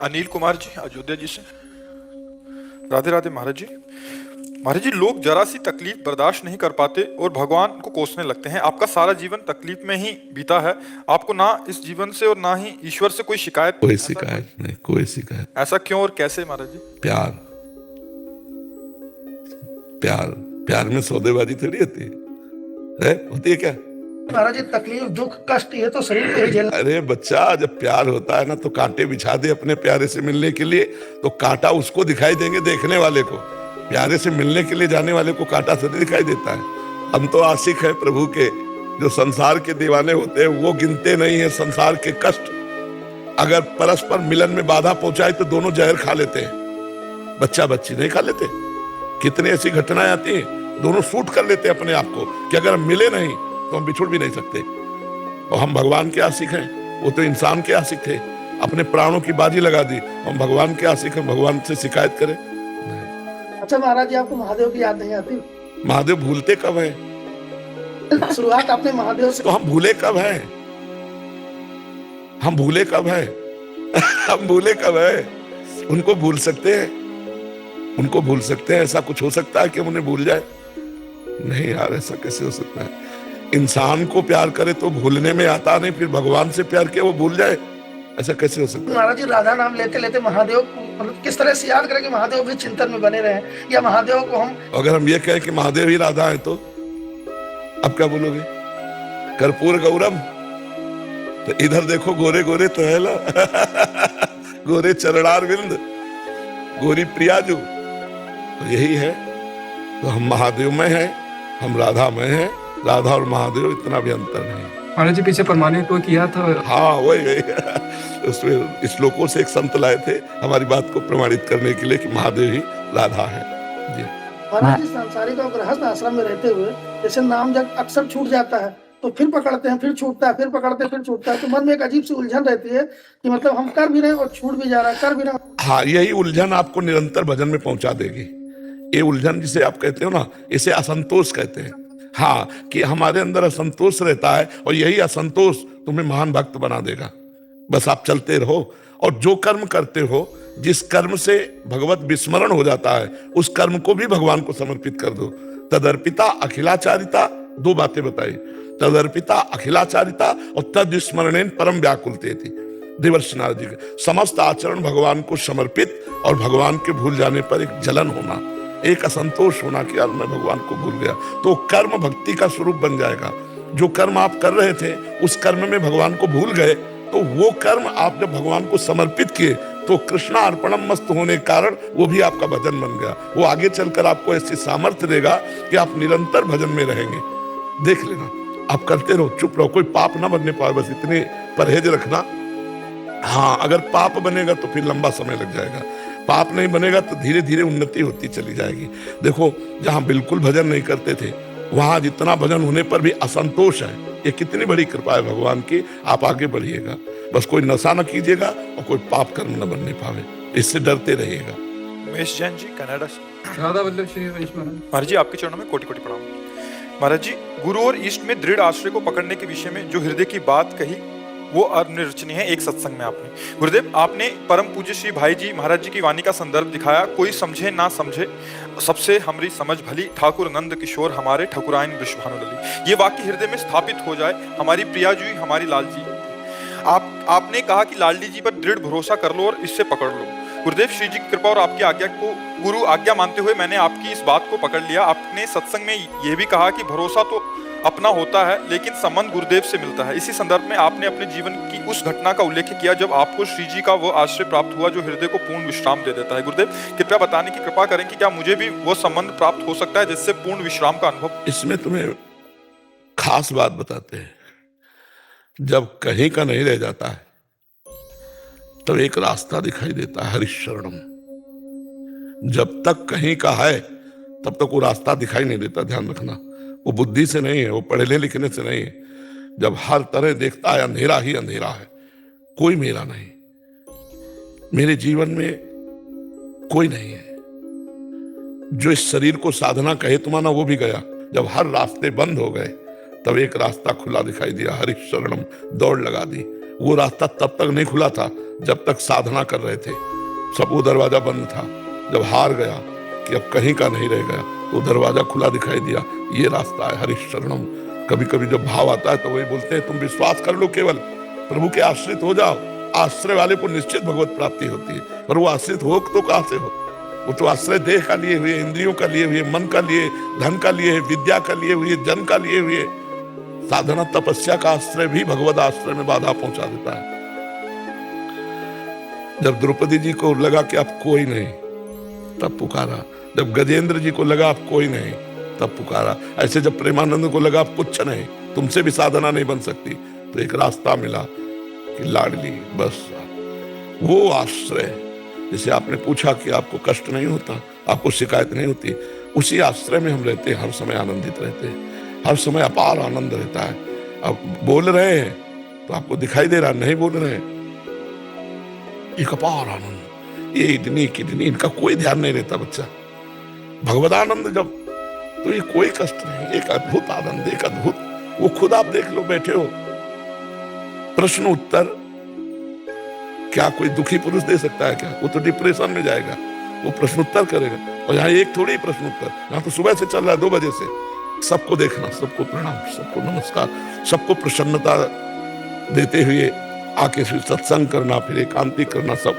अनिल कुमार जी अयोध्या जी से। राधे राधे महाराज जी। महाराज जी, लोग जरा सी तकलीफ बर्दाश्त नहीं कर पाते और भगवान को कोसने लगते हैं। आपका सारा जीवन तकलीफ में ही बीता है। आपको ना इस जीवन से और ना ही ईश्वर से कोई शिकायत? कोई शिकायत नहीं, कोई शिकायत। ऐसा क्यों और कैसे महाराज जी? प्यार प्यार प्यार में सौदेबाजी थोड़ी होती है, होती है क्या? महाराज जी, तकलीफ दुख कष्ट ये तो शरीर पे ही झेलना। अरे बच्चा, जब प्यार होता है ना तो कांटे बिछा दे अपने प्यारे से मिलने के लिए, तो कांटा उसको दिखाई देंगे देखने वाले को। प्यारे से मिलने के लिए जाने वाले को कांटा थोड़ी दिखाई देता है। हम तो आशिक है प्रभु के। जो संसार के दीवाने होते हैं वो गिनते नहीं है संसार के कष्ट। अगर परस्पर मिलन में बाधा पहुंचाए तो दोनों जहर खा लेते हैं। बच्चा बच्ची नहीं खा लेते। कितनी ऐसी घटनाएं आती हैं, दोनों शूट कर लेते हैं अपने आप को कि अगर हम मिले नहीं तो हम बिछुड़ भी नहीं सकते। और हम भगवान के आशिक हैं, वो तो इंसान के आशिक थे। अपने प्राणों की बाजी लगा दी। हम भगवान के आशिक हैं, भगवान से शिकायत करें? अच्छा महाराज जी, आपको महादेव की याद नहीं आती? महादेव भूलते कब है? शुरुआत आपने महादेव से। तो हम भूले कब है? हम भूले कब है? हम भूले कब है? उनको भूल सकते हैं? उनको भूल सकते हैं? ऐसा कुछ हो सकता है कि हम उन्हें भूल जाए? नहीं यार, ऐसा कैसे हो सकता है? इंसान को प्यार करे तो भूलने में आता नहीं, फिर भगवान से प्यार किया वो भूल जाए? ऐसा कैसे हो सकता है? महाराज जी, राधा नाम लेते लेते महादेव को मतलब किस तरह से याद करें कि महादेव भी चिंतन में बने रहे, या महादेव को हम। अगर हम ये कहें कि महादेव ही राधा है तो अब क्या बोलोगे? कर्पूर गौरम, तो इधर देखो गोरे गोरे तो है ला। गोरे चरणार विंद, गोरी प्रियाजू, तो यही है। तो हम महादेव में हैं, हम राधा में हैं। राधा और महादेव इतना भी अंतर नहीं। महाराज जी, पीछे प्रमाणित तो किया था। हाँ वही उसमें श्लोकों से एक संत लाए थे हमारी बात को प्रमाणित करने के लिए कि महादेव ही राधा है जी। महाराज जी, सांसारिक और गृहस्थ आश्रम में रहते हुए जैसे नाम जब अक्सर छूट जाता है तो फिर पकड़ते हैं, फिर छूटता है, फिर पकड़ते हैं, फिर छूटता है, तो मन में एक अजीब सी उलझन रहती है कि मतलब हम कर भी रहे हैं और छूट भी जा रहा है, कर भी रहे हैं। हाँ, यही उलझन आपको निरंतर भजन में पहुंचा देगी। ये उलझन जिसे आप कहते हो ना, इसे असंतोष कहते हैं। हाँ, कि हमारे अंदर असंतोष रहता है और यही असंतोष तुम्हें महान भक्त बना देगा। बस आप चलते रहो और जो कर्म करते हो, जिस कर्म से भगवत विस्मरण हो जाता है, उस कर्म को भी भगवान को समर्पित कर दो। तदर्पिता अखिलाचारिता, दो बातें बताई। तदर्पिता अखिलाचारिता और तद विस्मरणेन परम व्याकुलते थी। देवर्षि नारद जी के समस्त आचरण भगवान को समर्पित और भगवान के भूल जाने पर एक जलन होना, एक असंतोष होना कि यार मैं भगवान को भूल गया, तो कर्म भक्ति का स्वरूप बन जाएगा। जो कर्म आप कर रहे थे उस कर्म में भगवान को भूल गए, तो वो कर्म आप जब भगवान को समर्पित किए तो कृष्णा अर्पणम मस्त होने के कारण वो भी आपका भजन बन गया। वो आगे चलकर आपको ऐसी सामर्थ्य देगा कि आप निरंतर भजन में रहेंगे। देख लेना, आप करते रहो, चुप रहो, कोई पाप ना बनने पाए, बस इतने परहेज रखना। हाँ, अगर पाप बनेगा तो फिर लंबा समय लग जाएगा। पाप नहीं बनेगा तो धीरे धीरे उन्नति होती चली जाएगी। देखो, जहां बिल्कुल भजन नहीं करते थे वहां जितना भजन होने पर भी असंतोष है, ये कितनी बड़ी कृपा है भगवान की। आप आगे बढ़िएगा, बस कोई नशा न कीजिएगा और कोई पाप कर्म न बनने पावे, इससे डरते रहिएगा। उमेश जैन जी कनाडा से। राधा वल्लभ श्री रमेश महाराज। महाराज जी, आपके चरणों में कोटि कोटि प्रणाम। महाराज जी, गुरु और इष्ट में दृढ़ आश्रय को पकड़ने के विषय में जो हृदय की बात कही वो अनिर्वचनीय है। एक सत्संग में आपने गुरुदेव, आपने परम पूज्य श्री भाई जी महाराज जी की वाणी का संदर्भ दिखाया। कोई समझे ना समझे, सबसे हमरी समझ भली, ठाकुर नंद किशोर हमारे ठकुराइन विश्वभानुलली। ये वाक्य हृदय में स्थापित हो जाए। हमारी प्रिया जी, हमारी लाल जी। आपने कहा कि लाडली जी पर दृढ़ भरोसा कर लो और इससे पकड़ लो। गुरुदेव, श्री जी की कृपा और आपकी आज्ञा को गुरु आज्ञा मानते हुए मैंने आपकी इस बात को पकड़ लिया। आपने सत्संग में यह भी कहा कि भरोसा तो अपना होता है लेकिन संबंध गुरुदेव से मिलता है। इसी संदर्भ में आपने अपने जीवन की उस घटना का उल्लेख किया जब आपको श्री जी का वो आश्रय प्राप्त हुआ जो हृदय को पूर्ण विश्राम दे देता है। गुरुदेव, कृपया बताने की कृपा करें कि क्या मुझे भी वो संबंध प्राप्त हो सकता है जिससे पूर्ण विश्राम का अनुभव। इसमें तुम्हें खास बात बताते हैं। जब कहीं का नहीं रह जाता है तब एक रास्ता दिखाई देता है, हरिशरणम। जब तक कहीं का है तब तक वो रास्ता दिखाई नहीं देता, ध्यान रखना। वो बुद्धि से नहीं है, वो पढ़ने लिखने से नहीं है। जब हर तरह देखता है अंधेरा ही अंधेरा है, कोई मेरा नहीं, मेरे जीवन में कोई नहीं है। जो इस शरीर को साधना कहे तुम्हारा वो भी गया। जब हर रास्ते बंद हो गए तब एक रास्ता खुला दिखाई दिया, हरिशरणम। दौड़ लगा दी, वो रास्ता तब तक नहीं खुला था जब तक साधना कर रहे थे। सब वो दरवाजा बंद था। जब हार गया कि अब कहीं का नहीं रह गया तो दरवाजा खुला दिखाई दिया, ये रास्ता है हरिशरणम। कभी कभी जब भाव आता है तो वही बोलते हैं तुम विश्वास कर लो, केवल प्रभु के आश्रित हो जाओ। आश्रय वाले को निश्चित भगवत प्राप्ति होती है, पर वो आश्रित हो तो कहां से हो? वो तो आश्रय देह का लिए हुए, इंद्रियों का लिए हुए, मन का लिए, धन का लिए, विद्या का लिए हुए, जन का लिए हुए। साधना तपस्या का आश्रय भी भगवत आश्रय में बाधा पहुंचा देता है। जब द्रौपदी जी को लगा कि अब कोई नहीं, तब पुकारा। जब गजेंद्र जी को लगा अब कोई नहीं, तब पुकारा। ऐसे जब प्रेमानंद को लगा अब कुछ नहीं, तुमसे भी साधना नहीं बन सकती, तो एक रास्ता मिला कि लाडली बस वो आश्रय। जैसे आपने पूछा कि आपको कष्ट नहीं होता, आपको शिकायत नहीं होती, उसी आश्रय में हम रहते हैं, हर समय आनंदित रहते हैं, हर समय अपार आनंद रहता है। अब बोल रहे हैं तो आपको दिखाई दे रहा, नहीं बोल रहे हैं एक अपार आनंद, ये इतनी कितनी, इनका कोई ध्यान नहीं रहता बच्चा। भगवदानंद जब, तो ये कोई कष्ट नहीं, एक अद्भुत आनंद, एक अद्भुत, वो खुद आप देख लो, बैठे हो, प्रश्न उत्तर क्या कोई दुखी पुरुष दे सकता है क्या? वो तो डिप्रेशन में जाएगा, वो प्रश्नोत्तर करेगा। और यहाँ एक थोड़ी प्रश्नोत्तर, यहाँ तो सुबह से चल रहा है 2 बजे से। सबको देखना, सबको प्रणाम, सबको नमस्कार, सबको प्रसन्नता देते हुए आके फिर सत्संग करना, फिर एकांतिक करना, सब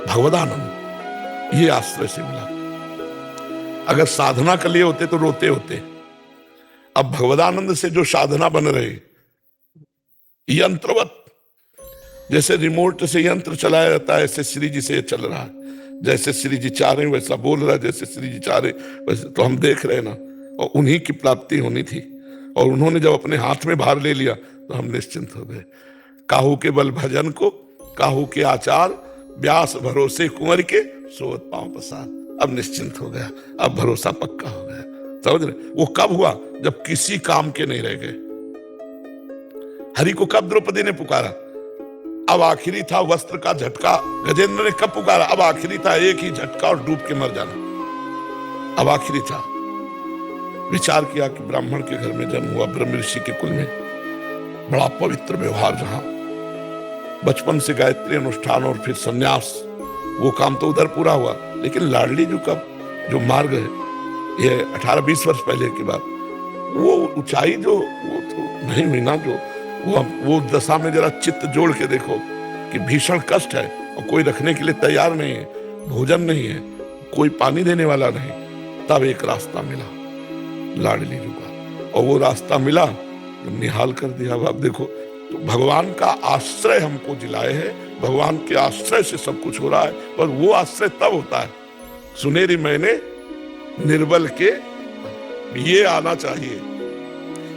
भगवदानंद ये आश्रय से मिला। अगर साधना के लिए होते तो रोते होते। अब भगवदानंद से जो साधना बन रही, यंत्रवत, जैसे रिमोट से यंत्र चलाया जाता है, ऐसे श्री जी से ये चल रहा है। जैसे श्री जी चाह रहे वैसा बोल रहा है, जैसे श्री जी चाह रहे वैसे, तो हम देख रहे ना। और उन्हीं की प्राप्ति होनी थी, और उन्होंने जब अपने हाथ में भार ले लिया तो हम निश्चिंत हो गए। काहू के बल भजन को, काहू के आचार, व्यास भरोसे कुंवर के, सोवत पांव पसार। अब निश्चिंत हो गया, अब भरोसा पक्का हो गया। समझ रहे? वो कब हुआ? जब किसी काम के नहीं रह गए। हरि को कब द्रौपदी ने पुकारा? अब आखिरी था वस्त्र का झटका। गजेंद्र ने कब पुकारा? अब आखिरी था एक ही झटका और डूब के मर जाना। अब आखिरी था। विचार किया कि ब्राह्मण के घर में जन्म हुआ, ब्रह्म ऋषि के कुल में, बड़ा पवित्र व्यवहार, जहां बचपन से गायत्री अनुष्ठान और फिर सन्यास, वो काम तो उधर पूरा हुआ। लेकिन लाडली जी कब जो मार गए, ये 18-20 वर्ष पहले की बात, वो ऊंचाई जो वो तो नहीं हुई ना। जो वो दशा में जरा चित्त जोड़ के देखो कि भीषण कष्ट है और कोई रखने के लिए तैयार नहीं है, भोजन नहीं है, कोई पानी देने वाला नहीं। तब एक रास्ता मिला लाडली जी का, और वो रास्ता मिला तो निहाल कर दिया। अब देखो, तो भगवान का आश्रय हमको दिलाए है, भगवान के आश्रय से सब कुछ हो रहा है। और वो आश्रय तब होता है, सुनेरी मैंने निर्बल के, ये आना चाहिए,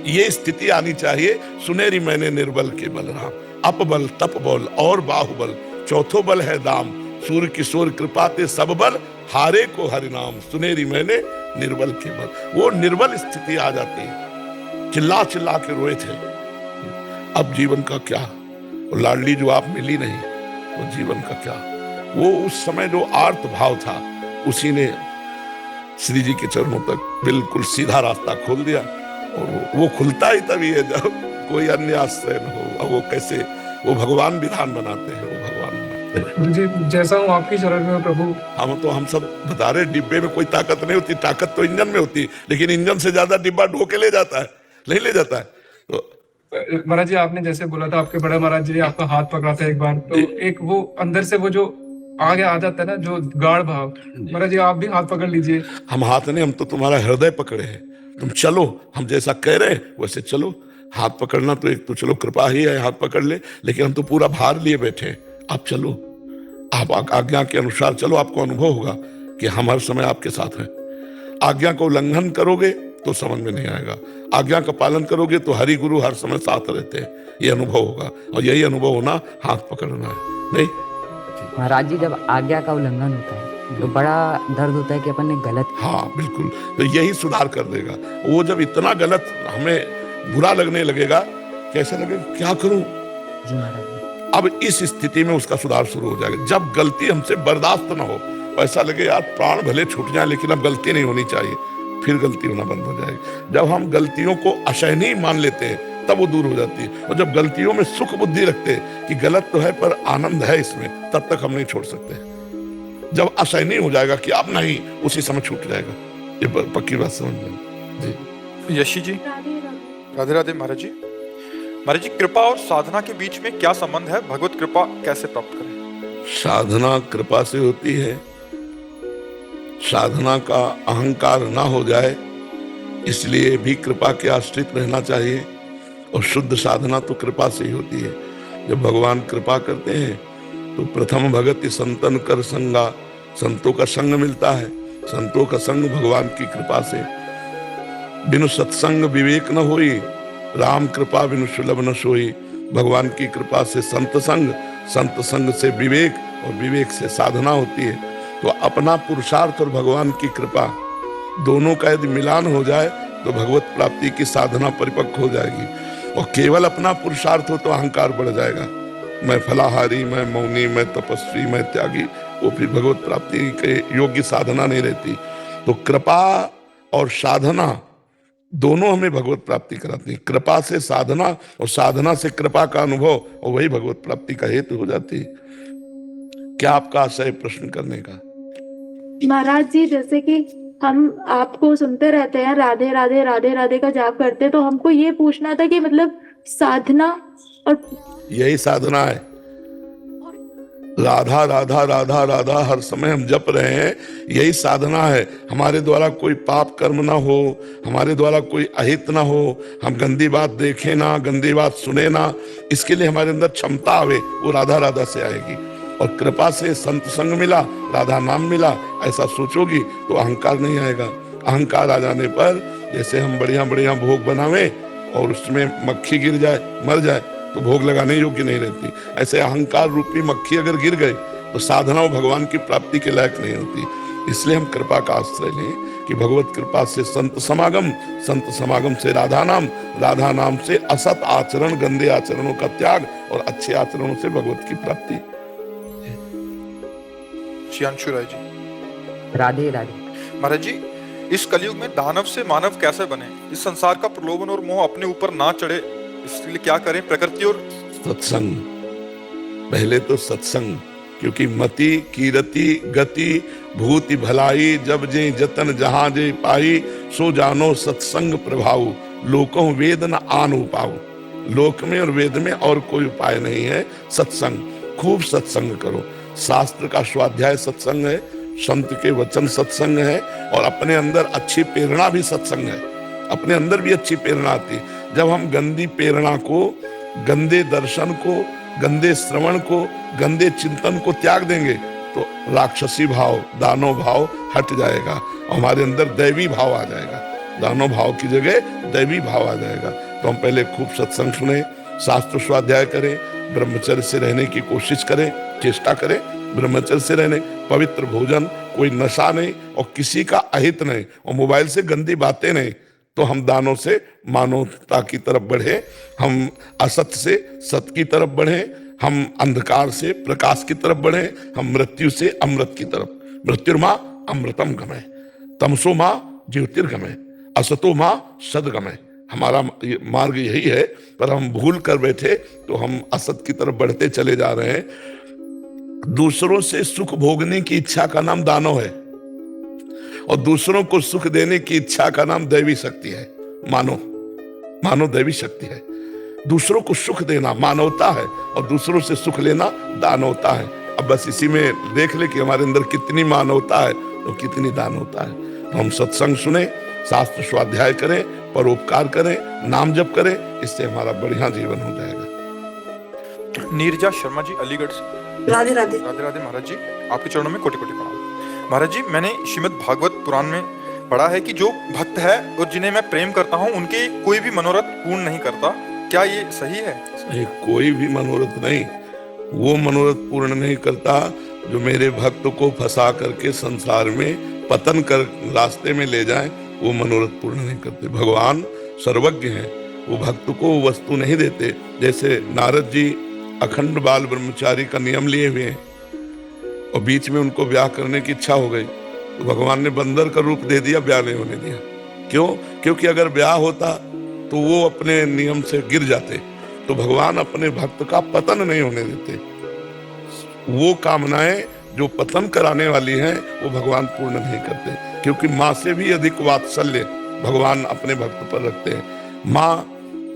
ये स्थिति आनी चाहिए। सुनेरी मैंने निर्बल के बलराम, अपबल तप बल और बाहुबल, चौथो बल है दाम, सूर्य किशोर कृपा ते सब बल, हारे को हरिनाम। सुनेरी मैंने निर्बल के बल, वो निर्बल स्थिति आ जाती है। चिल्ला चिल्ला के रोए थे, अब जीवन का क्या? और लाडली जो आप मिली नहीं, वो जीवन का क्या? वो उस समय जो आर्त भाव था, उसी ने श्री जी के चरणों तक बिल्कुल सीधा रास्ता खोल दिया। और वो खुलता ही तभी है जब कोई अन्य आश्रय न हो। अब वो कैसे, वो भगवान विधान बनाते हैं, वो भगवान बनाते हैं। जी, जैसा हूँ आपकी शरण में प्रभु। हम सब बता रहे, डिब्बे में कोई ताकत नहीं होती, ताकत तो इंजन में होती, लेकिन इंजन से ज्यादा डिब्बा ढो के ले जाता है, नहीं ले जाता है। तो महाराज जी, आपने जैसे बोला था, आपके बड़े महाराज जी आपका हाथ पकड़ा था एक बार, तो एक वो अंदर से वो जो आगे आ जाता है ना, जो गाढ़ भाव। महाराज जी, आप भी हाथ पकड़ लीजिए। हम हाथ नहीं, हम तो तुम्हारा हृदय पकड़े हैं। तुम चलो, हम जैसा कह रहे हैं वैसे चलो। हाथ पकड़ना तो एक तो चलो कृपा ही है, हाथ पकड़ ले, लेकिन हम तो पूरा भार लिए बैठे हैं। आप चलो, आप आज्ञा के अनुसार चलो, आपको अनुभव होगा कि हम हर समय आपके साथ हैं। आज्ञा को उल्लंघन करोगे तो समझ में नहीं आएगा, आज्ञा का पालन करोगे तो हरि गुरु हर समय साथ रहते हैं, ये अनुभव होगा। और यही अनुभव होना, हाथ पकड़ना है। नहीं महाराज जी, जब आज्ञा का उल्लंघन होता है तो बड़ा दर्द होता है कि अपन ने गलत। हाँ बिल्कुल, तो यही सुधार कर देगा। वो जब इतना गलत हमें बुरा लगने लगेगा, कैसे लगेगा, क्या करूं? जी महाराज जी। अब इस स्थिति में उसका सुधार शुरू हो जाएगा। जब गलती हमसे बर्दाश्त ना हो, ऐसा लगे यार प्राण भले छूट जाए लेकिन अब गलती नहीं होनी चाहिए, फिर गलती होना बंद हो जाएगी। जब हम गलतियों को असहनीय मान लेते हैं तब वो दूर हो जाती है। और जब गलतियों में सुख बुद्धि रखते कि गलत तो है पर आनंद है इसमें, तब तक हम नहीं छोड़ सकते। जब आशय नहीं हो जाएगा कि अब नहीं, उसी समय छूट जाएगा। ये पक्की बात समझ लें जी। यशी जी, राधे राधे महाराज जी। महाराज जी, कृपा और साधना के बीच में क्या संबंध है? भगवत कृपा कैसे प्राप्त करें? साधना कृपा से होती है। साधना का अहंकार ना हो जाए, इसलिए भी कृपा के आश्रित रहना चाहिए। और शुद्ध साधना तो कृपा से ही होती है। जब भगवान कृपा करते हैं तो प्रथम भगति संतन कर संगा, संतों का संग मिलता है। संतों का संग भगवान की कृपा से। बिनु सत्संग विवेक न होई, राम कृपा बिनु सुलभ न सोई। भगवान की कृपा से संत संग से विवेक, और विवेक से साधना होती है। तो अपना पुरुषार्थ और भगवान की कृपा दोनों का यदि मिलान हो जाए तो भगवत प्राप्ति की साधना परिपक्व हो जाएगी। और केवल अपना पुरुषार्थ हो तो अहंकार बढ़ जाएगा। मैं फलाहारी, मैं मौनी, मैं तपस्वी, मैं त्यागी, वो फिर भगवत प्राप्ति के योग्य साधना नहीं रहती। तो कृपा और साधना दोनों हमें भगवत प्राप्ति कराती है। कृपा से साधना और साधना से कृपा का अनुभव, और वही भगवत प्राप्ति का हेतु हो जाती है। क्या आपका आशय है प्रश्न करने का? महाराज जी, जैसे कि हम आपको सुनते रहते हैं, राधे राधे राधे राधे का जाप करते हैं, तो हमको ये पूछना था कि मतलब साधना और यही साधना है। राधा राधा राधा राधा हर समय हम जप रहे हैं, यही साधना है। हमारे द्वारा कोई पाप कर्म ना हो, हमारे द्वारा कोई अहित ना हो, हम गंदी बात देखें ना, गंदी बात सुने ना, इसके लिए हमारे अंदर क्षमता आवे, वो राधा राधा से आएगी। और कृपा से संत संग मिला, राधा नाम मिला, ऐसा सोचोगी तो अहंकार नहीं आएगा। अहंकार आ जाने पर जैसे हम बढ़िया बढ़िया भोग बनावे और उसमें मक्खी गिर जाए, मर जाए, तो भोग लगाने योग्य नहीं रहती। ऐसे अहंकार रूपी मक्खी अगर गिर गई तो साधना भगवान की प्राप्ति के लायक नहीं होती। इसलिए हम कृपा का आश्रय लें कि भगवत कृपा से संत समागम से राधा नाम से असत आचरण, गंदे आचरणों का त्याग, और अच्छे आचरणों से भगवत की प्राप्ति। श्यामशु राय जी, राधे राधे। महाराज जी, इस कलयुग में दानव से मानव कैसे बने? इस संसार का प्रलोभन और मोह अपने ऊपर ना चढ़े, इसलिए क्या करें? प्रकृति और सत्संग, पहले तो सत्संग, क्योंकि मति कीरति गति भूति भलाई, जब जे जतन जहां जे पाई, सो जानो सत्संग प्रभाव, लोकों वेद न आन उपाऊ। लोक में और वेद में और कोई उपाय नहीं है। सत्संग, खूब सत्संग करो। शास्त्र का स्वाध्याय सत्संग है, संत के वचन सत्संग है, और अपने अंदर अच्छी प्रेरणा भी सत्संग है। अपने अंदर भी अच्छी प्रेरणा आती है। जब हम गंदी प्रेरणा को, गंदे दर्शन को, गंदे श्रवण को, गंदे चिंतन को त्याग देंगे तो राक्षसी भाव, दानव भाव हट जाएगा और हमारे अंदर दैवी भाव आ जाएगा। दानव भाव की जगह दैवी भाव आ जाएगा। तो हम पहले खूब सत्संग सुने, शास्त्र स्वाध्याय करें, ब्रह्मचर्य से रहने की कोशिश करें, चेष्टा करें ब्रह्मचर्य से रहने, पवित्र भोजन, कोई नशा नहीं और किसी का अहित नहीं, और मोबाइल से गंदी बातें नहीं। तो हम दानों से मानवता की तरफ बढ़े, हम असत से सत की तरफ बढ़े, हम अंधकार से प्रकाश की तरफ बढ़े, हम मृत्यु से अमृत की तरफ। मृत्युर्मा अमृतम गमय, तमसो माँ ज्योतिर्गमय, असतो माँ सदगमय। हमारा मार्ग यही है, पर हम भूल कर बैठे तो हम असत की तरफ बढ़ते चले जा रहे हैं। दूसरों से सुख भोगने की इच्छा का नाम दानव है, और दूसरों को सुख देने की इच्छा का नाम दैवी शक्ति है। मानो दैवी शक्ति है। दूसरों को सुख देना मानवता है, और दूसरों से सुख लेना दानवता है। अब बस इसी में देख ले कि हमारे अंदर कितनी मानवता है और कितनी दानवता है। तो हम सत्संग सुने, शास्त्र स्वाध्याय करें, परोपकार करें, नाम जप करें, इससे हमारा बढ़िया जीवन हो जाएगा। नीरजा शर्मा जी, अलीगढ़ से। राधे राधे। राधे राधे महाराज जी, आपके चरणों में कोटि कोटि प्रणाम। महाराज जी, मैंने श्रीमद् भागवत पुराण में पढ़ा है कि जो भक्त है और जिन्हें मैं प्रेम करता हूँ, उनके कोई भी मनोरथ पूर्ण नहीं करता। क्या ये सही है? सही, कोई भी मनोरथ नहीं। वो मनोरथ पूर्ण नहीं करता जो मेरे भक्त को फंसा करके संसार में पतन कर रास्ते में ले जाए, वो मनोरथ पूर्ण नहीं करते। भगवान सर्वज्ञ हैं, वो भक्त को वस्तु नहीं देते। जैसे नारद जी अखंड बाल ब्रह्मचारी का नियम लिए हुए हैं, और बीच में उनको ब्याह करने की इच्छा हो गई, तो भगवान ने बंदर का रूप दे दिया, ब्याह नहीं होने दिया। क्यों? क्योंकि अगर ब्याह होता तो वो अपने नियम से गिर जाते। तो भगवान अपने भक्त का पतन नहीं होने देते। वो कामनाएं जो पतन कराने वाली हैं वो भगवान पूर्ण नहीं करते, क्योंकि माँ से भी अधिक वात्सल्य भगवान अपने भक्त पर रखते हैं। माँ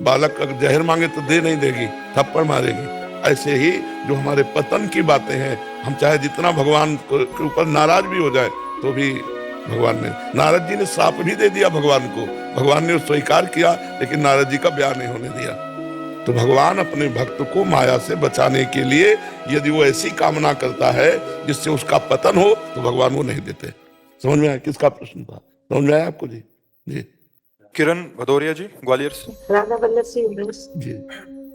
बालक अगर जहर मांगे तो दे नहीं देगी, थप्पड़ मारेगी। ऐसे ही जो हमारे पतन की बातें हैं, हम चाहे जितना भगवान के ऊपर नाराज भी हो जाए तो भी भगवान ने, नारद जी ने श्राप भी दे दिया भगवान को, भगवान ने स्वीकार किया, लेकिन नारद जी का ब्याह नहीं होने दिया। तो भगवान अपने भक्त को माया से बचाने के लिए यदि वो ऐसी कामना करता है जिससे उसका पतन हो तो भगवान वो नहीं देते। समझ में आया किसका प्रश्न था? समझ में आया आपको? जी जी किरण भदौरिया जी, ग्वालियर से। राधा वल्लभ सिंह जी।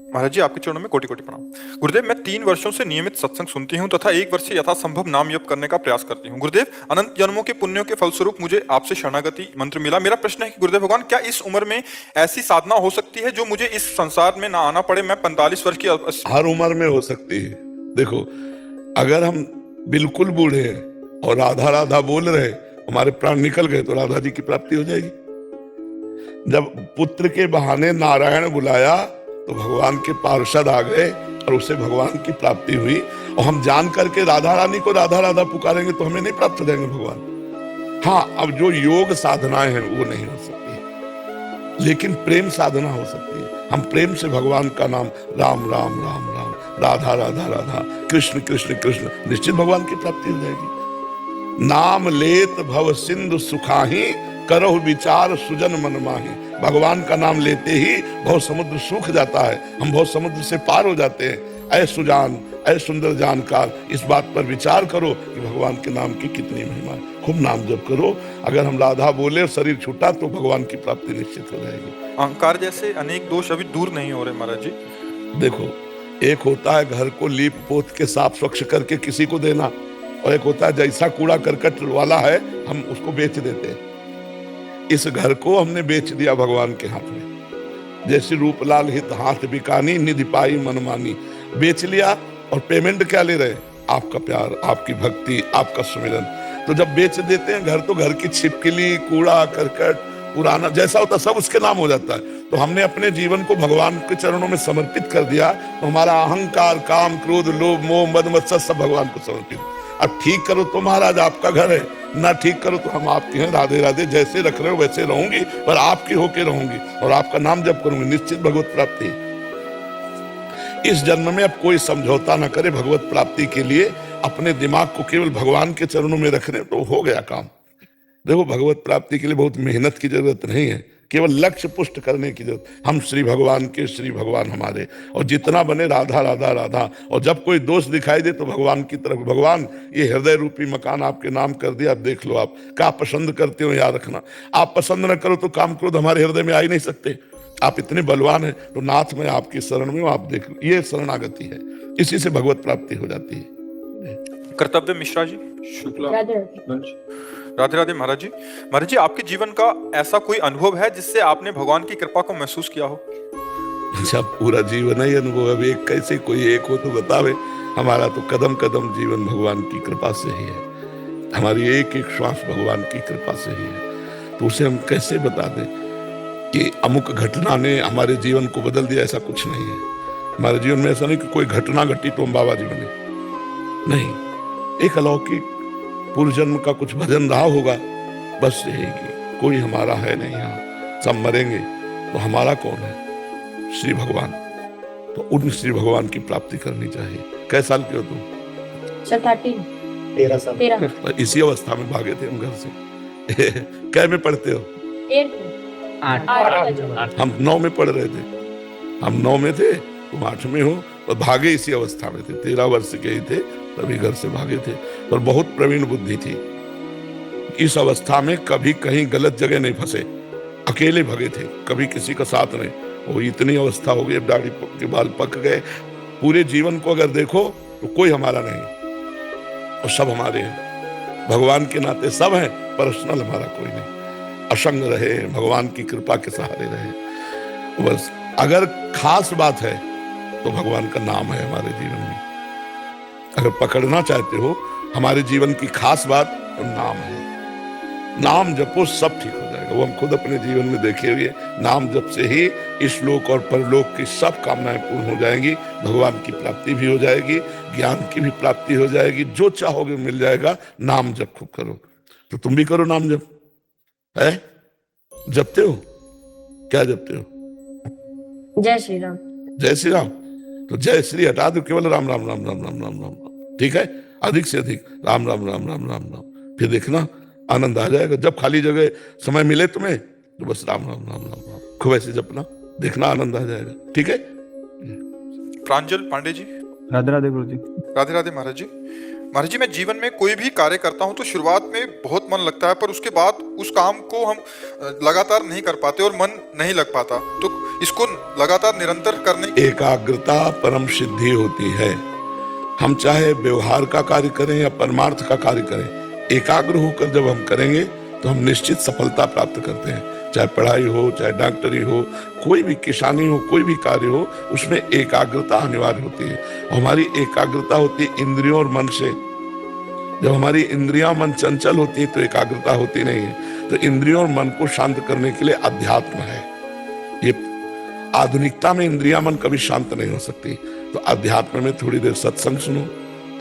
महाराज जी, आपके चरणों में कोटि कोटि प्रणाम। गुरुदेव, मैं 3 वर्षों से नियमित सत्संग सुनती हूँ तथा 1 वर्ष से यथासंभव नाम जप करने का प्रयास करती हूँ। गुरुदेव, अनंत जन्मों के पुण्यों के फलस्वरूप मुझे आपसे शरणागति मंत्र मिला। मेरा प्रश्न है कि गुरुदेव भगवान, क्या इस उम्र में ऐसी साधना हो सकती है जो मुझे इस संसार में ना आना पड़े? मैं 45 वर्ष की हर उम्र में हो सकती है। देखो, अगर हम बिल्कुल बूढ़े हैं और राधा राधा बोल रहे, हमारे प्राण निकल गए तो राधा जी की प्राप्ति हो जाएगी। जब पुत्र के बहाने नारायण बुलाया तो भगवान के पार्षद आ गए और उससे भगवान की प्राप्ति हुई। और हम जान करके राधा रानी को राधा राधा पुकारेंगे तो हमें नहीं प्राप्त हो जाएंगे भगवान। हाँ, अब जो योग साधनाएं हैं वो नहीं हो सकती, लेकिन प्रेम साधना हो सकती है। हम प्रेम से भगवान का नाम राम राम राम राम, राधा राधा राधा, कृष्ण कृष्ण कृष्ण, निश्चित भगवान की प्राप्ति हो जाएगी। नाम लेत भव सिंधु सुखाही, करहु विचार सुजन मन माही। भगवान का नाम लेते ही भव समुद्र सूख जाता है, हम भव समुद्र से पार हो जाते हैं। ऐ सुजान, ऐ सुंदर जानकार, इस बात पर विचार करो कि भगवान के नाम की कितनी महिमा है। खूब नाम जप करो। अगर हम राधा बोले शरीर छूटा तो भगवान की प्राप्ति निश्चित हो जाएगी। अहंकार जैसे अनेक दोष अभी दूर नहीं हो रहे महाराज जी। देखो, एक होता है घर को लीप पोत के साफ स्वच्छ करके किसी को देना, और एक होता है जैसा कूड़ा करकट वाला है हम उसको बेच देते हैं। इस घर को हमने बेच दिया भगवान के हाथ में। जैसे रूपलाल हित हाथ बिकानी, निधि पाई मनमानी। बेच लिया और पेमेंट क्या ले रहे? आपका प्यार, आपकी भक्ति, आपका सुमिरन। तो जब बेच देते हैं घर तो घर की छिपकली, कूड़ा करकट, पुराना जैसा होता सब उसके नाम हो जाता है। तो हमने अपने जीवन को भगवान के चरणों में समर्पित कर दिया, तो हमारा अहंकार, काम, क्रोध, लोभ, मोह, मद, मत्सर सब भगवान को समर्पित। अब ठीक करो तो महाराज आपका घर है, ना ठीक करो तो हम आपके हैं। राधे राधे, जैसे रख रहे हो वैसे रहूंगी, पर आपकी होके रहूंगी और आपका नाम जप करूंगी, निश्चित भगवत प्राप्ति। इस जन्म में अब कोई समझौता ना करे भगवत प्राप्ति के लिए, अपने दिमाग को केवल भगवान के चरणों में रखने तो हो गया काम। देखो, भगवत प्राप्ति के लिए बहुत मेहनत की जरूरत नहीं है, केवल लक्ष्य पुष्ट करने की जरूरत। हम श्री भगवान के, श्री भगवान हमारे, और जितना बने राधा राधा राधा। और जब कोई दोष दिखाई दे तो भगवान की तरफ, भगवान ये हृदय रूपी मकान आपके नाम कर दिया, अब देख लो आप क्या पसंद करते हो, याद रखना। आप पसंद न करो तो काम क्रोध हमारे हृदय में आ ही नहीं सकते। आप इतने बलवान हैं तो नाथ में आपकी शरण में, आप देख लो, ये शरणागति है, इसी से भगवत प्राप्ति हो जाती है। कर्तव्य मिश्रा जी, शुक्ला। राधे राधे महाराज जी। महाराज जी, आपके जीवन का ऐसा कोई अनुभव है जिससे आपने भगवान की कृपा को महसूस किया हो? अच्छा, पूरा जीवन ही अनुभव। अब एक कैसे कोई एक हो तो बतावे। हमारा तो कदम कदम जीवन भगवान की कृपा से ही है। हमारी एक एक श्वास भगवान की कृपा से ही है। तो उसे हम कैसे बता दें कि अमुक घटना ने हमारे जीवन को बदल दिया? ऐसा कुछ नहीं है हमारे जीवन में। ऐसा नहीं कि कोई घटना घटी तो हम बाबा जी बने, नहीं। एक अलौकिक पूर्व जन्म का कुछ भजन रहा होगा, बस रहेगी। कोई हमारा है नहीं यहाँ, सब मरेंगे तो हमारा कौन है? श्री भगवान। तो उन श्री भगवान की प्राप्ति करनी चाहिए। कै साल के हो तुम? 13 साल। इसी अवस्था में भागे थे हम घर से। कै में पढ़ते हो? 8। हम 9 में पढ़ रहे थे। हम 9 में थे, तुम 8 में हो, और भागे इसी अवस्था में थे। 13 वर्ष के ही थे तभी घर से भागे थे, पर बहुत प्रवीण बुद्धि थी। इस अवस्था में कभी कहीं गलत जगह नहीं फंसे, अकेले भगे थे, कभी किसी का साथ नहीं। वो इतनी अवस्था हो गई, दाढ़ी के बाल पक गए। पूरे जीवन को अगर देखो तो कोई हमारा नहीं, और सब हमारे हैं। भगवान के नाते सब हैं, पर्सनल हमारा कोई नहीं। असंग रहे, भगवान की कृपा के सहारे रहे बस। अगर खास बात है तो भगवान का नाम है हमारे जीवन में। अगर पकड़ना चाहते हो हमारे जीवन की खास बात तो नाम है। नाम जपो, सब ठीक हो जाएगा। जाएगा। वो हम खुद अपने जीवन में देखे हुए, नाम जप से ही इस लोक और परलोक की सब कामनाएं पूर्ण हो जाएंगी, भगवान की प्राप्ति भी हो जाएगी, ज्ञान की भी प्राप्ति हो जाएगी, जो चाहोगे मिल जाएगा। नाम जप खूब करो। तो तुम भी करो नाम जप। है जपते हो? क्या जपते हो? जय श्री राम। जय श्री राम। तो जय श्री हटा दो, केवल राम राम राम राम राम राम राम। ठीक है, अधिक से अधिक राम राम राम राम राम राम। फिर देखना आनंद आ जाएगा। जब खाली जगह समय मिले तुम्हें तो बस राम राम राम राम राम खूब ऐसे जपना, देखना आनंद आ जाएगा। ठीक है। प्रांजल पांडे जी। राधे राधे गुरु जी। राधे राधे महाराज जी। महाराज जी, मैं जीवन में कोई भी कार्य करता हूँ तो शुरुआत में बहुत मन लगता है, पर उसके बाद उस काम को हम लगातार नहीं कर पाते और मन नहीं लग पाता। तो इसको लगातार निरंतर करने एकाग्रता परम सिद्धि होती है। हम चाहे व्यवहार का कार्य करें या परमार्थ का कार्य करें, एकाग्र होकर जब हम करेंगे तो हम निश्चित सफलता प्राप्त करते हैं। चाहे पढ़ाई हो, चाहे डॉक्टरी हो, कोई भी किसानी हो, कोई भी कार्य हो, उसमें एकाग्रता अनिवार्य होती है। हमारी एकाग्रता होती है इंद्रियों और मन से। जब हमारी इंद्रियां मन चंचल होती है तो एकाग्रता होती नहीं है। तो इंद्रियों और मन को शांत करने के लिए अध्यात्म है। ये आधुनिकता में इंद्रियां मन कभी शांत नहीं हो सकती। तो अध्यात्म में थोड़ी देर सत्संग सुनो,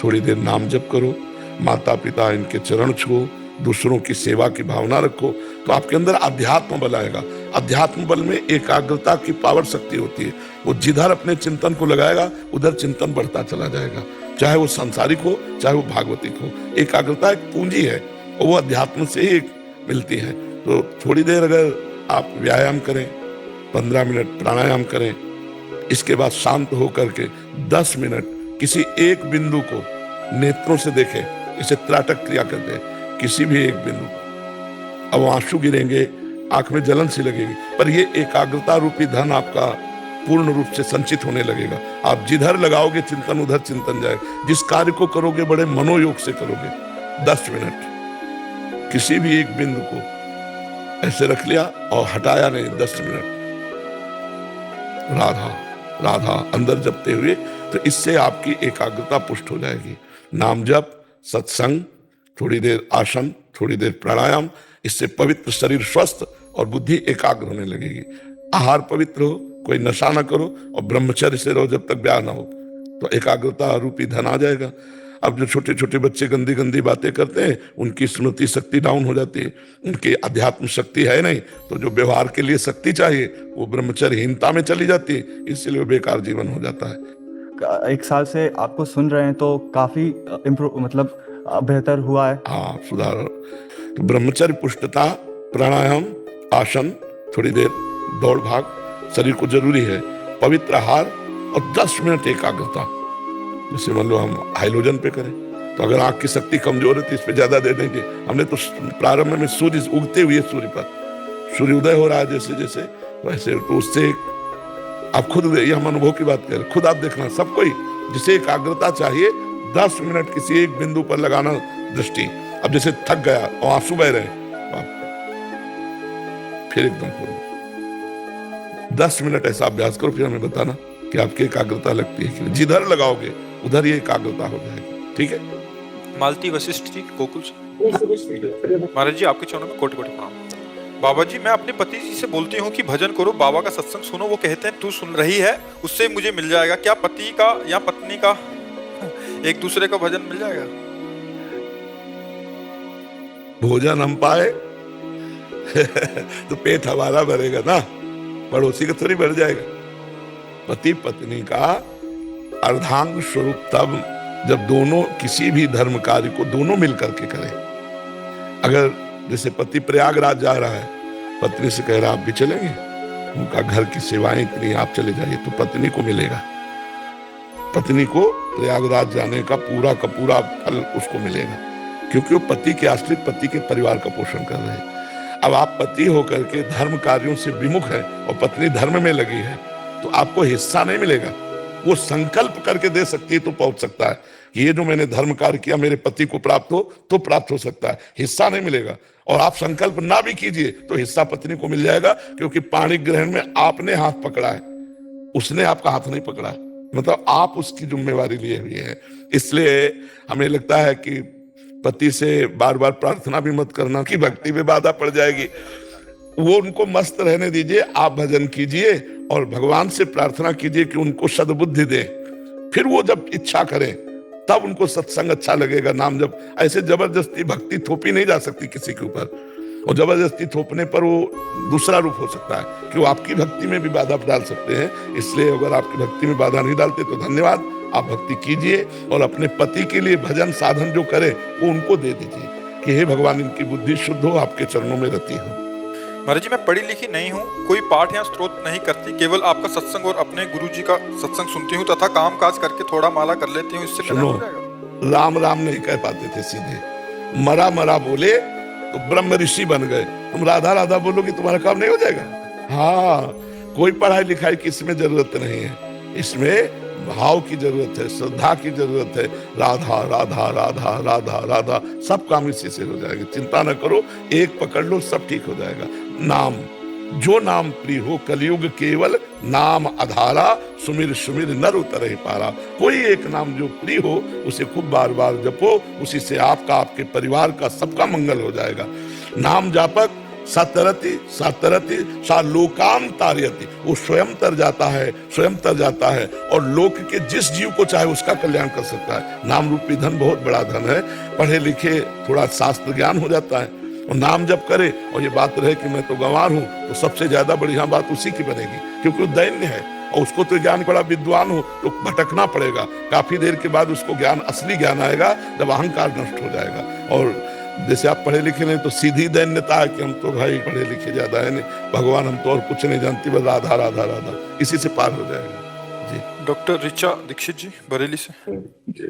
थोड़ी देर नाम जप करो, माता पिता इनके चरण छुओ, दूसरों की सेवा की भावना रखो, तो आपके अंदर अध्यात्म बल आएगा। अध्यात्म बल में एकाग्रता की पावर शक्ति होती है। वो जिधर अपने चिंतन को लगाएगा उधर चिंतन बढ़ता चला जाएगा, चाहे वो सांसारिक हो चाहे वो भागवतिक हो। एकाग्रता एक पूंजी है और वो अध्यात्म से ही मिलती है। तो थोड़ी देर अगर आप व्यायाम करें, 15 मिनट प्राणायाम करें, इसके बाद शांत होकर के 10 मिनट किसी एक बिंदु को नेत्रों से देखें, इसे त्राटक क्रिया करते हैं, किसी भी एक बिंदु को। अब आंसू गिरेंगे, आंख में जलन सी लगेगी, पर ये एकाग्रता रूपी धन आपका पूर्ण रूप से संचित होने लगेगा। आप जिधर लगाओगे चिंतन उधर चिंतन जाएगा। जिस कार्य को करोगे बड़े मनोयोग से करोगे। 10 मिनट किसी भी एक बिंदु को ऐसे रख लिया और हटाया नहीं, 10 मिनट राधा राधा अंदर जपते हुए, तो इससे आपकी एकाग्रता पुष्ट हो जाएगी। नाम जप, सत्संग, थोड़ी देर आसन, थोड़ी देर प्राणायाम, इससे पवित्र शरीर स्वस्थ और बुद्धि एकाग्र होने लगेगी। आहार पवित्र हो, कोई नशा ना करो और ब्रह्मचर्य से रहो जब तक ब्याह ना हो, तो एकाग्रता रूपी धन आ जाएगा। अब जो छोटे छोटे बच्चे गंदी गंदी बातें करते हैं, उनकी स्मृति शक्ति डाउन हो जाती है, उनकी अध्यात्म शक्ति है नहीं, तो जो व्यवहार के लिए शक्ति चाहिए वो ब्रह्मचर्यहीनता में चली जाती है, इसलिए वो बेकार जीवन हो जाता है। 1 साल से आपको सुन रहे हैं तो काफी इम्प्रूव मतलब बेहतर हुआ है। हाँ, सुधार। तो ब्रह्मचर्य, पुष्टता, प्राणायाम, आसन, थोड़ी देर दौड़ भाग शरीर को जरूरी है, पवित्र आहार और 10 मिनट एकाग्रता। जैसे मान लो हम हाइलोजन पे करें, तो अगर आंख की शक्ति कमजोर है तो इस पे ज्यादा दे देंगे। हमने तो प्रारंभ में सूर्य उगते हुए सूर्य पर सूर्य उदय हो रहा है जैसे जैसे वैसे, तो उससे आप खुद, ये हम अनुभव की बात करें, खुद आप देखना, सब कोई जिसे एकाग्रता चाहिए 10 मिनट किसी एक बिंदु पर लगाना दृष्टि। अब जैसे थक गया और आंसू बह रहे, फिर एकदम करो, 10 मिनट ऐसा अभ्यास करो, फिर हमें बताना कि आपकी एकाग्रता लगती है कि जिधर लगाओगे उधर ये एकाग्रता हो जाएगी। ठीक है। मालती वशिष्ठ जी, गोकुल से। महाराज जी, आपके चरणों में कोटि कोटि प्रणाम। बाबा जी, मैं अपने पति जी से बोलती हूँ कि भजन करो, बाबा का सत्संग सुनो। वो कहते हैं तू सुन रही है उससे मुझे मिल जाएगा। क्या पति का या पत्नी का एक दूसरे का भजन मिल जाएगा? भोजन हम पाए तो पेट हमारा भरेगा ना, पड़ोसी का थोड़ी बढ़ जाएगा। पति पत्नी का अर्धांग स्वरूप तब जब दोनों किसी भी धर्म कार्य को दोनों मिलकर के करें। अगर जैसे पति प्रयागराज जा रहा है, पत्नी से कह रहा आप भी चलेंगे, उनका घर की सेवाएं इतनी, आप चले जाइए, तो पत्नी को मिलेगा, पत्नी को प्रयागराज जाने का पूरा फल उसको मिलेगा, क्योंकि वो पति के आश्रित, पति के परिवार का पोषण कर रहे हैं। अब आप पति होकर के धर्म कार्यों से विमुख है और पत्नी धर्म में लगी है, तो आपको हिस्सा नहीं मिलेगा। वो संकल्प करके दे सकती है तो पहुंच सकता है कि ये जो मैंने धर्म कार्य किया मेरे पति को प्राप्त हो, तो प्राप्त हो सकता है, हिस्सा नहीं मिलेगा। और आप संकल्प ना भी कीजिए तो हिस्सा पत्नी को मिल जाएगा, क्योंकि पाणी ग्रहण में आपने हाथ पकड़ा है, उसने आपका हाथ नहीं पकड़ा है, मतलब आप उसकी जिम्मेवारी लिए हुए हैं। इसलिए हमें लगता है कि पति से बार बार प्रार्थना भी मत करना कि भक्ति में बाधा पड़ जाएगी। वो उनको मस्त रहने दीजिए, आप भजन कीजिए और भगवान से प्रार्थना कीजिए कि उनको सद्बुद्धि दे। फिर वो जब इच्छा करें तब उनको सत्संग अच्छा लगेगा। नाम जब ऐसे जबरदस्ती भक्ति थोपी नहीं जा सकती किसी के ऊपर, और जबरदस्ती थोपने पर वो दूसरा रूप हो सकता है कि वो आपकी भक्ति में भी बाधा डाल सकते हैं। इसलिए अगर आपकी भक्ति में बाधा नहीं डालते तो धन्यवाद, आप भक्ति कीजिए और अपने पति के लिए भजन साधन जो करे वो उनको दे दीजिए कि हे भगवान इनकी बुद्धि शुद्ध हो, आपके चरणों में रति हो। महाराज जी, मैं पढ़ी लिखी नहीं हूँ, कोई पाठ या स्त्रोत नहीं करती, केवल आपका सत्संग और अपने गुरु जी का सत्संग सुनती हूँ तथा काम काज करके थोड़ा माला कर लेती हूँ, इससे कल्याण हो जाएगा? राम राम नहीं कह पाते थे, सीधे मरा मरा बोले तो ब्रह्म ऋषि बन गए। तुम राधा राधा बोलोगे तुम्हारा काम नहीं हो जाएगा? हाँ, कोई पढ़ाई लिखाई की इसमें जरूरत नहीं है, इसमें भाव की जरूरत है, श्रद्धा की जरूरत है। राधा राधा राधा राधा राधा, सब काम इसी से हो जाएगा। चिंता न करो, एक पकड़ लो, सब ठीक हो जाएगा। नाम, जो नाम प्रिय हो, कलयुग केवल नाम आधारा, सुमिर सुमिर नर उतर ही पारा। कोई एक नाम जो प्रिय हो उसे खूब बार बार जपो, उसी से आपका, आपके परिवार का, सबका मंगल हो जाएगा। नाम जापक सतरति सतरति सा लोकाम तारयति, वो स्वयं तर जाता है, स्वयं तर जाता है और लोक के जिस जीव को चाहे उसका कल्याण कर सकता है। नाम रूपी धन बहुत बड़ा धन है। पढ़े लिखे थोड़ा शास्त्र ज्ञान हो जाता है और नाम जब करे, और ये बात रहे कि मैं तो गंवार हूं, तो सबसे ज्यादा बढ़िया बात उसी की बनेगी, क्योंकि वो दैन्य है और उसको तो ज्ञान बड़ा विद्वान हो तो भटकना पड़ेगा। काफी देर के बाद उसको ज्ञान, असली ज्ञान आएगा जब अहंकार नष्ट हो जाएगा। और जैसे आप पढ़े लिखे नहीं तो सीधी दैन्यता है कि हम तो भाई पढ़े लिखे ज्यादा है नहीं, भगवान हम तो और कुछ नहीं जानती, बस राधा राधा राधा, इसी से पार हो जाएगा। जी। डॉक्टर ऋचा दीक्षित जी, बरेली से। जी।